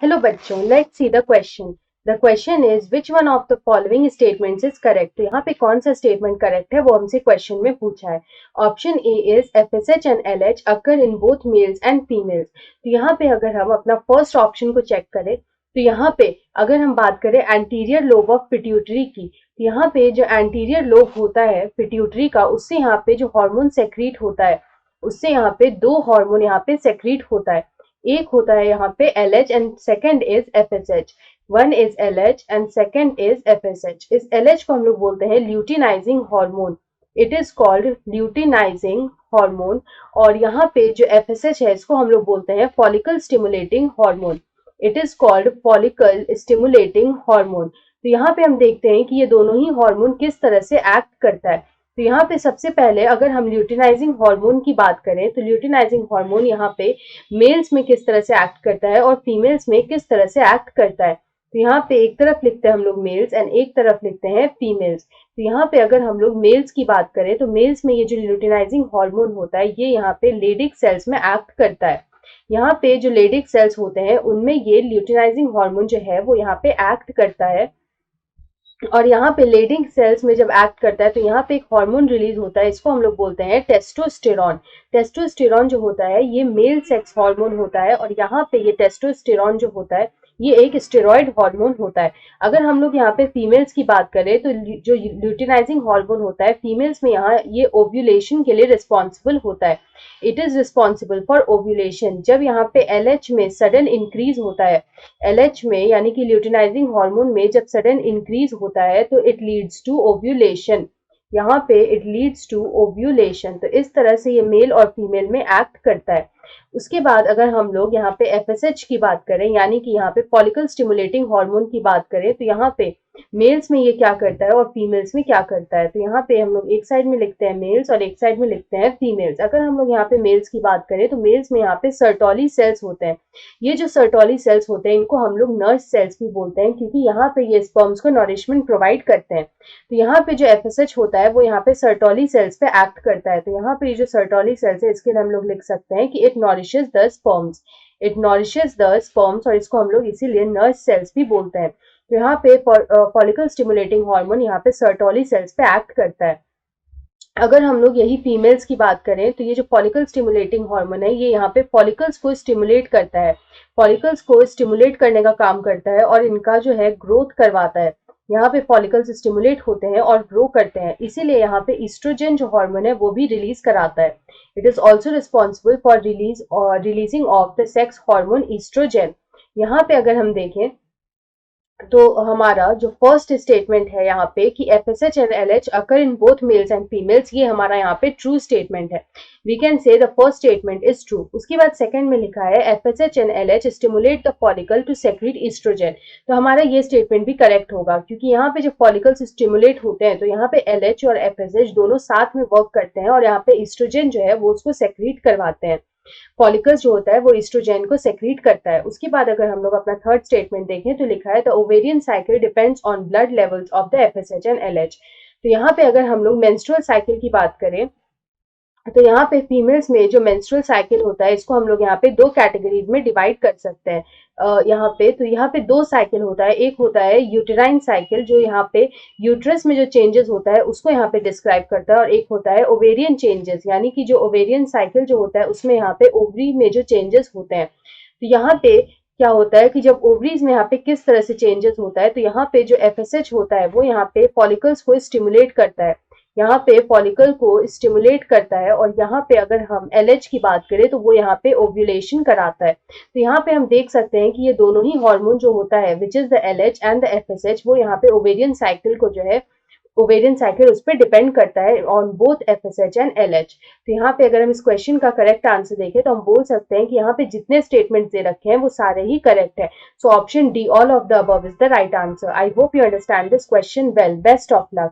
Hello बच्चों, let's see the question. The question is which one of the following statements is correct? तो यहाँ पे कौन सा statement correct है वो हमसे question में पूछा है. Option A is FSH and LH occur in both males and females. तो यहाँ पे अगर हम अपना first option को check करें तो यहाँ पे अगर हम बात करें anterior lobe of pituitary की, तो यहाँ पे जो anterior lobe होता है pituitary का, उससे यहाँ पे जो हार्मोन सेक्रीट होता है, उससे यहाँ पे दो हार्मोन यहाँ पे सेक्रीट होता है. एक होता है यहाँ पे LH and second is FSH. One is LH and second is FSH. इस LH को हम लोग बोलते हैं luteinizing hormone. It is called luteinizing hormone. और यहाँ पे जो FSH है इसको हम लोग बोलते हैं follicle stimulating hormone. It is called follicle stimulating hormone. तो यहाँ पे हम देखते हैं कि ये दोनों ही हार्मोन किस तरह से एक्ट करता है. तो यहाँ पे सबसे पहले अगर हम ल्यूटिनाइजिंग हार्मोन की बात करें तो ल्यूटिनाइजिंग हार्मोन यहाँ पे मेल्स में किस तरह से एक्ट करता है और फीमेल्स में किस तरह से एक्ट करता है. तो यहाँ पे एक तरफ लिखते हैं हम लोग मेल्स एंड एक तरफ लिखते हैं फीमेल्स. तो यहाँ पे अगर हम लोग मेल्स की बात करें तो मेल्स में ये जो ल्यूटिनाइजिंग हार्मोन होता है ये यहाँ पे लेडिक सेल्स में एक्ट करता है. यहाँ पे जो लेडिक सेल्स होते हैं उनमें ये ल्यूटिनाइजिंग हार्मोन जो है वो यहाँ पे एक्ट करता है. और यहाँ पे लेडिंग सेल्स में जब एक्ट करता है तो यहाँ पे एक हार्मोन रिलीज होता है, इसको हम लोग बोलते हैं टेस्टोस्टेरॉन. टेस्टोस्टेरॉन जो होता है ये मेल सेक्स हार्मोन होता है और यहाँ पे ये टेस्टोस्टेरॉन जो होता है ये एक स्टेरॉइड हार्मोन होता है. अगर हम लोग यहाँ पे फीमेल्स की बात करें तो जो ल्यूटिनाइजिंग हार्मोन होता है फीमेल्स में यहाँ ये ओव्यूलेशन के लिए रिस्पॉन्सिबल होता है. It is responsible for ovulation. जब यहाँ पे LH में सडन इंक्रीज होता है, LH में यानी कि ल्यूटिनाइजिंग हार्मोन में जब सडन इंक्रीज होता है तो इट लीड्स टू ओव्यूलेशन. यहाँ पे इट लीड्स टू ओव्यूलेशन. तो इस तरह से ये मेल और फीमेल में एक्ट करता है. उसके बाद अगर हम लोग यहाँ पे FSH की बात करें यानी कि यहाँ पे फॉलिकल स्टिमुलेटिंग हार्मोन की बात करें तो यहाँ पे मेल्स में ये क्या करता है और फीमेल्स में क्या करता है. तो यहाँ पे हम लोग एक साइड में लिखते हैं मेल्स और एक साइड में लिखते हैं फीमेल्स. अगर हम लोग यहाँ पे मेल्स की बात करें तो मेल्स में यहाँ पे सर्टोली सेल्स होते हैं. ये जो सर्टोली सेल्स होते हैं इनको हम लोग नर्स सेल्स भी बोलते हैं क्योंकि यहाँ पे ये स्पर्म्स को नॉरिशमेंट प्रोवाइड करते हैं. तो यहाँ पे जो FSH होता है वो यहाँ पे सर्टोली सेल्स पे एक्ट करता है. तो यहाँ पे ये जो सर्टोली सेल्स है इसके लिए हम लोग लिख सकते हैं कि it nourishes the sperms. It nourishes the sperms और इसको हम लोग इसीलिए नर्स सेल्स भी बोलते हैं. तो यहाँ पे फॉलिकल स्टिमुलेटिंग हार्मोन यहाँ पे सर्टोली सेल्स पे एक्ट करता है. अगर हम लोग यही फीमेल्स की बात करें तो ये जो फॉलिकल स्टिमुलेटिंग हार्मोन है ये यहाँ पे फॉलिकल्स को स्टिमुलेट करता है. फॉलिकल्स को स्टिमुलेट करने का काम करता है और इनका जो है ग्रोथ करवाता है. यहाँ पे फॉलिकल्स स्टिमुलेट होते हैं और ग्रो करते हैं, इसीलिए यहाँ पे ईस्ट्रोजन जो हार्मोन है वो भी रिलीज कराता है. It is also responsible for releasing of the sex hormone oestrogen. यहाँ पे अगर हम देखें तो हमारा जो फर्स्ट स्टेटमेंट है यहाँ पे कि FSH and LH occur in both males and females, ये हमारा यहाँ पे ट्रू स्टेटमेंट है. We can say the first statement is true. उसके बाद सेकंड में लिखा है FSH and LH stimulate the follicle to secrete oestrogen. तो हमारा ये स्टेटमेंट भी करेक्ट होगा क्योंकि यहाँ पे जो फॉलिकल्स स्टिमुलेट होते हैं तो यहाँ पे LH और FSH दोनों साथ में वर्क करते हैं और यहाँ पे ईस्ट्रोजन जो है वो उसको सेक्रीट करवाते हैं. फॉलिकल्स जो होता है वो ईस्ट्रोजन को सेक्रीट करता है. उसके बाद अगर हम लोग अपना थर्ड स्टेटमेंट देखें तो लिखा है the ovarian cycle depends on blood levels of the FSH and LH. तो यहाँ पे अगर हम लोग मेंस्ट्रुअल साइकिल की बात करें तो यहाँ पे फीमेल्स में जो मेंस्ट्रुअल साइकिल होता है इसको हम लोग यहाँ पे दो कैटेगरीज में डिवाइड कर सकते हैं. यहाँ पे दो साइकिल होता है. एक होता है यूटेराइन साइकिल जो यहाँ पे यूट्रस में जो चेंजेस होता है उसको यहाँ पे डिस्क्राइब करता है और एक होता है ओवेरियन चेंजेस यानी कि जो ओवेरियन साइकिल जो होता है उसमें यहाँ पे ओवरी में जो चेंजेस होते हैं. तो यहाँ पे क्या होता है कि जब ओवरीज में यहाँ पे किस तरह से चेंजेस होता है तो यहाँ पे जो FSH होता है वो यहाँ पे फॉलिकल्स को स्टिमुलेट करता है. यहाँ पे फॉलिकल को स्टिमुलेट करता है और यहाँ पे अगर हम LH की बात करें तो वो यहाँ पे ओव्यूलेशन कराता है. तो यहाँ पे हम देख सकते हैं कि ये दोनों ही हार्मोन जो होता है which is the LH and the FSH वो यहाँ पे ओवेरियन साइकिल को जो है ओवेरियन साइकिल उस पर डिपेंड करता है on both FSH and LH. तो यहाँ पे अगर हम इस क्वेश्चन का करेक्ट आंसर देखें तो हम बोल सकते हैं कि यहाँ पे जितने स्टेटमेंट दे रखे हैं वो सारे ही करेक्ट है. So option D all of the above is the right answer. I hope you understand this question well. Best of luck.